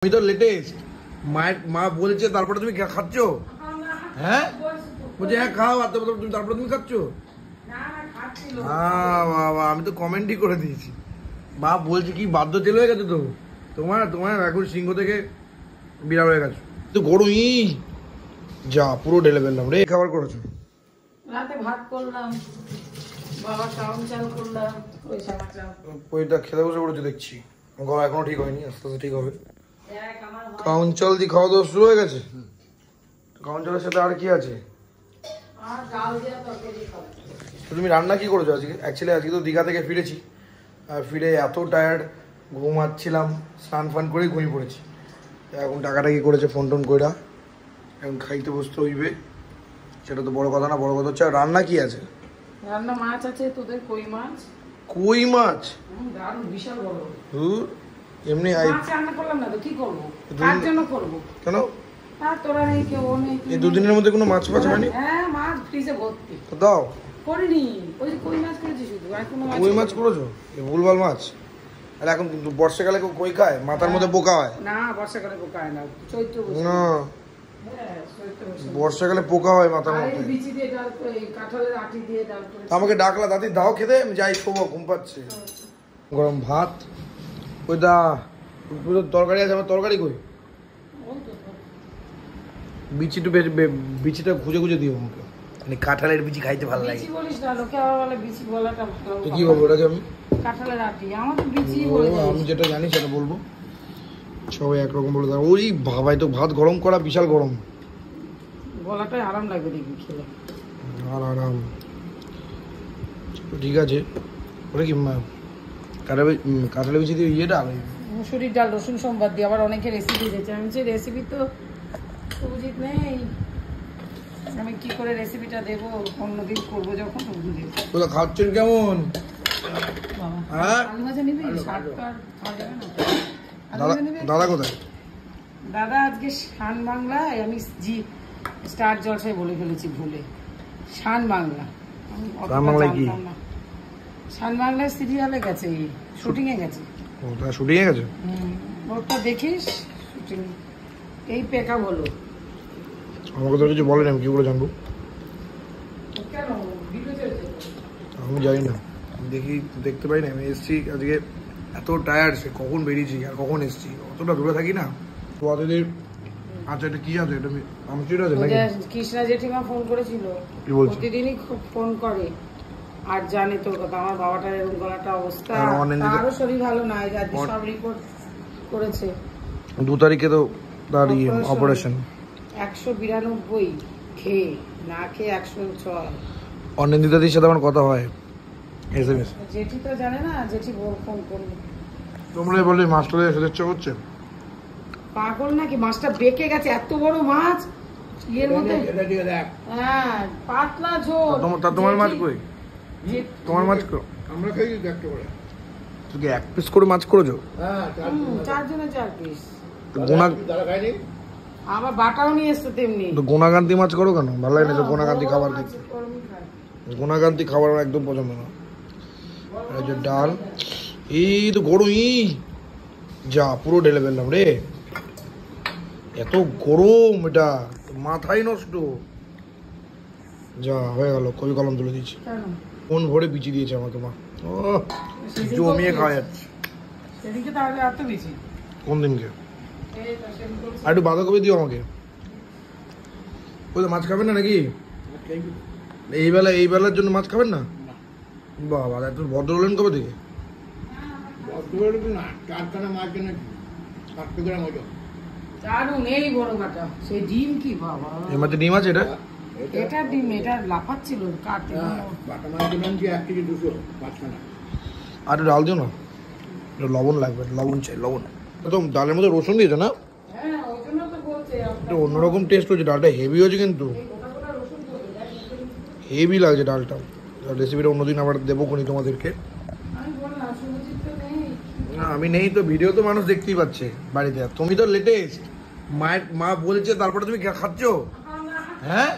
তুমি তো লেটেস্ট মায়ের মা বলছে তারপরে তুমি খাচ্ছ? হ্যাঁ বলছে হ্যাঁ খাও, আর তুমি তারপরে তুমি খাচ্ছ? বাবা আমি তো কমেন্টই করে দিয়েছি। মা বলছে কি বাধ্য তেল হয়ে গেছে তো তোমার তোমার এখন সিংহ থেকে বিড়াল হয়ে গেছো তো গরমই যা পুরো ঢেলে ফেললাম রে। খাবার করেছো? রাতে ভাত করলাম, বাবা কাউন চাল করলাম, ওই সামা চাল। ওইটা খেতে বসে পড়েছো দেখছি, গলা এখনো ঠিক হয়নি, আস্তে আস্তে ঠিক হবে। কাউন চাল দিয়ে খাওয়া দাওয়া শুরু হয়ে গেছে? কাউন চালের সাথে আর কি আছে? তুমি রান্না কি করেছো আজকে? অ্যাকচুয়ালি আজকে তো দীঘা থেকে ফিরেছি, আর ফিরে এত টায়ার্ড, ঘুমাচ্ছিলাম, স্নান ফান করেই ঘুমিয়ে পড়েছি। এখন টাকাটা কি করেছে ফোন টোন কইরা এখন খাইতে বসতে হইবে, সেটা তো বড় কথা না। বড় কথা হচ্ছে রান্না কি আছে। রান্না মাছ আছে, তোদের কই মাছ। কই মাছ? দারুণ বিশাল বড়। এমনি মাছ রান্না করলাম না তো কি করবো, কার জন্য করবো? কেন? আর তোরা নেই, কেউ নেই। এই দুদিনের মধ্যে কোনো মাছ ফাছ হয়নি? হ্যাঁ মাছ ফ্রিজে ভর্তি। দাও। করিনি, ওই কই মাছ করেছি শুধু, আর কোনো মাছ। কই মাছ করেছো? ভুলভাল মাছ। আর এখন বর্ষাকালে কই খায়, মাথার মধ্যে পোকা হয় না। বর্ষাকালে পোকা হয় না, চৈত্র না, বর্ষাকালে পোকা হয় মাথার মধ্যে। বিচি দিয়ে ডাল, কাঁঠালের আটি দিয়ে ডাল করে। আমাকে ডাকলা দাদি দাও খেতে, আমি যাই শোবো, ঘুম পাচ্ছে। গরম ভাত, ওই দা তরকারি আছে, আমার তরকারি কই? বিচিটা খুঁজে খুঁজে দিও আমাকে, মানে কাঁঠালের বিচি খাইতে ভালো লাগে। বিচি বলিস না, লোকে আবার বলে বিচি বলাটা ভালো। তো কি বলবো ওটাকে আমি? কাঁঠালের আটি, আমার তো বিচি বলে। আমি যেটা জানি সেটা বলবো, সবাই একরকম বলে দেয়। ওই ভাবাই তো ভাত গরম করা বিশাল গরম, গলাটাই আরাম লাগবে দেখবি খেলে। আর আরাম। ঠিক আছে, ওটা কি কাঁঠালের বিচি দিয়ে ইয়েটা মুসুরির ডাল রসুন সোমবার দিয়ে আবার অনেকে রেসিপি দিয়েছে। আমি বলছি রেসিপি তো উচিত নেই, আমি কি করে রেসিপিটা দেবো, অন্যদিন করবো যখন বুঝে। ওটা খাচ্ছেন কেমন? হ্যাঁ আলু ভাজা নিবি? শাক তো আর খাওয়া যাবে না। দাদা কোথায়? দাদা আজকে শান বাংলায়, আমি স্টার জলসায় বলে ফেলেছি ভুলে। শান বাংলা, শান বাংলায় কি? শান বাংলায় সিরিয়ালে গেছে, শুটিং এ গেছে। ওটা শুটিং এ গেছে? ওটা দেখিস শুটিং। এই পেকা বলো, আমাকে তো কিছু বলেন, আমি কি করে জানবো? কেন ভিডিও চলছে? আমি জানি না, দেখি দেখতে পাই না। আমি এসছি আজকে, এত টায়ার্ড, সে কখন বেরিয়েছি আর কখন এসছি, অতটা দূরে থাকি না। তো ওদের আচ্ছা এটা কি আছে? এটা আমচির আছে নাকি? কৃষ্ণা জেঠিমা ফোন করেছিল, প্রতিদিনই ফোন করে আর জানে তোর কথা। আমার বাবাটার এরকম গলাটা অবস্থা, তারও শরীর ভালো নাই, আজকে সব রিপোর্ট করেছে। 2 তারিখে তো তার অপারেশন। 192 খেয়ে, না খেয়ে 106। অনিন্দিতাদির সাথে আমার কথা হয় SMS। জেঠি তো জানে না, জেঠি ফোন করবে। তোমরা বলে মাছটা খেতে ইচ্ছা করছে। পাগল নাকি, মাছটা বেঁকে গেছে, এত বড় মাছ ইয়ের মধ্যে। হ্যাঁ পাতলা ঝোল। তোমার মাছ কই? তোমার মাছ কই? আমরা খাই একটা করে। তুমি 1 পিস করে মাছ করেছো? হ্যাঁ 4 জনে 4 পিস। গোনা দাদা খাইনি, আবার বাটাও নিয়ে এসছে তেমনি। তো গোনাগান্তি মাছ করো কেন? ভালো লাগে না তো গোনাগান্তি খাবার খেতে? গোনাগান্তি খাবার আমার একদম পছন্দ না। এই যে ডাল, এই তো গরমই যা পুরো ঢেলে ফেললাম রে। এত গরম, এটা মাথায় নষ্ট। যা হয়ে গেল, কবি কলম তুলে দিচ্ছি। কোন ভরে বিচি দিয়েছে আমাকে মা, ও জমিয়ে খাওয়া যাচ্ছে। সেদিকে তাহলে এত বেশি কোন দিনকে? আর একটু বাঁধাকপি দিও আমাকে। ওই তো মাছ খাবেন না নাকি? এই বেলার জন্য মাছ খাবেন না? বাবা এত ভদ্র হলেন কবে থেকে? দারুন, এই বড় কাটা সেই ডিম। কি বাবা, এর মধ্যে ডিম আছে? এটা ডিম, এটা লাফাচ্ছিল কাটতে। আর ডাল দিও না, লবণ লাগবে, লবণ চাই, লবণ। তো ডালের মধ্যে রসুন দিয়েছে না? হ্যাঁ ওই জন্য তো বলছে এটা অন্যরকম টেস্ট হচ্ছে, ডালটা হেভি হচ্ছে কিন্তু, হেভি লাগছে ডালটা। রেসিপিটা অন্যদিন আবার দেবো কোনি তোমাদেরকে। না আমি নেই তো, ভিডিও তো মানুষ দেখতেই পাচ্ছে বাড়িতে। তুমি তো লেটেস্ট, মা বলছে তারপরে তুমি খাচ্ছ? হ্যাঁ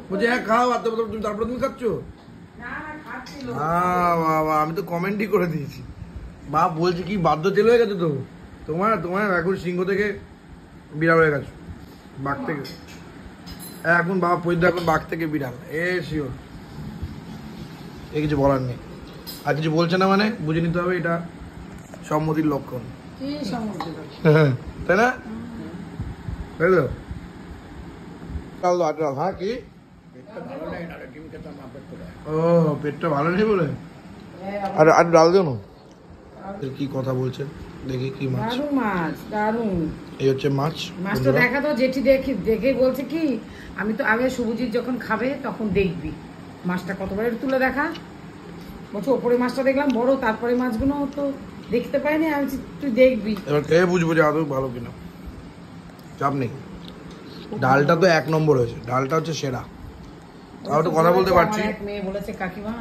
বলছে হ্যাঁ খাও, আর তুমি তারপরে তুমি খাচ্ছ? বাবা আমি তো কমেন্টই করে দিয়েছি। মা বলছে কি বাধ্য তেল হয়ে গেছে তো তোমার এখন সিংহ থেকে বিড়াল হয়ে গেছো, বাঘ থেকে এখন বাবা পৈদ্য এখন বাঘ থেকে বিড়াল, শিওর। এ কিছু বলার নেই, আর কিছু বলছে না মানে বুঝে নিতে হবে এটা সম্মতির লক্ষণ। তাই না? তাই তো। হ্যাঁ কি ও পেটটা ভালো নেই বলে আর আর ডাল দেও না। কি কথা বলছেন দেখি কি মাছ? দারুণ মাছ, দারুণ। এই হচ্ছে মাছ। মাছটা দেখা তো জেঠি দেখে বলছে কি আমি তো আগে শুভজিৎ যখন খাবে তখন দেখবি মাছটা কতবার একটু তুলে দেখা। বলছে ওপরে মাছটা দেখলাম বড়, তারপরে মাছগুলো তো দেখতে পাইনি, আমি তুই দেখবি। এবার খেয়ে বুঝবো যে আদৌ ভালো কিনা। চাপ নেই, ডালটা তো 1 নম্বর হয়েছে, ডালটা হচ্ছে সেরা। তাও তো কথা বলতে পারছি। মেয়ে বলেছে কাকিমা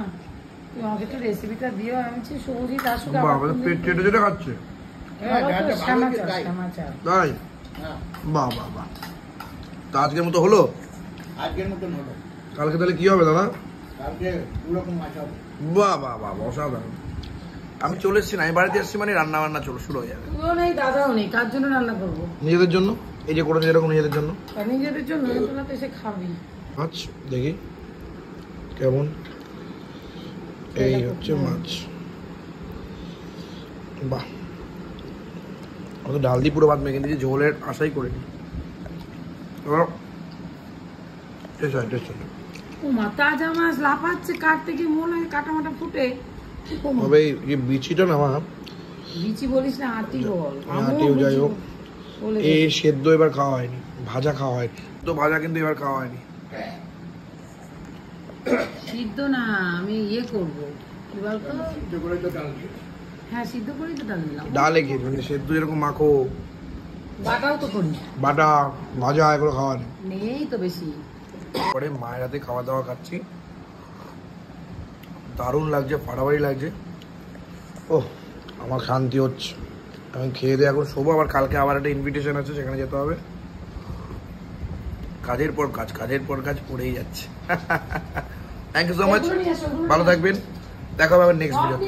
তুমি আমাকে একটু রেসিপিটা দিও। আমি বলছি শুভজিৎ আসুক, পেট চেটে চেটে খাচ্ছে। তাই বাহ বাহ বাহ। তা আজকের মতো হলো? আজকের মতন হলো। কালকে তাহলে কি হবে দাদা? কালকে দুরকম মাছ হবে। বাহ বাহ বাহ, অসাধারণ। আমি চলে এসেছি না, আমি বাড়িতে এসেছি মানে রান্না বান্না শুরু হয়ে যাবে। তুইও নেই, দাদাও নেই, কার জন্য রান্না করবো? নিজেদের জন্য। এই যে করেছে এরকম নিজেদের জন্য। নিজেদের জন্য তোরা তো এসে খাবি। মাছ দেখি কেমন। এই হচ্ছে মাছ। বাহ, অত ডাল দিয়ে পুরো ভাত মেখে দিয়েছি, ঝোলের আশাই করিনি। ও মা, তাজা মাছ লাফাচ্ছে, কাটতে কি মনে হয় কাটা মাটা ফুটে। তবে এই বিচিটা না, আমার বিচি বলিস না, আটি বল। আটিও যাই হোক, এই সেদ্ধ এবার খাওয়া হয়নি, ভাজা খাওয়া হয়নি তো, ভাজা কিন্তু এবার খাওয়া হয়নি। সিদ্ধ না, আমি করবো কি বলতো, হ্যাঁ সিদ্ধ করেই তো ডাল দিলাম। ডালে কি মানে সেদ্ধ যেরকম মাখো, বাটাও তো করি, বাটা ভাজা এগুলো খাওয়া নেই তো বেশি। পরে মায়ের হাতে খাওয়া দাওয়া খাচ্ছি, দারুণ লাগছে, ফাটাফাটি লাগছে। ও আমার শান্তি হচ্ছে। আমি খেয়ে দিয়ে এখন শোবো, আবার কালকে আবার একটা ইনভিটেশন আছে, সেখানে যেতে হবে। কাজের পর কাজ, কাজের পর কাজ পড়েই যাচ্ছে। থ্যাংক ইউ সো মাচ, ভালো থাকবেন, দেখা হবে আবার নেক্সট ভিডিও।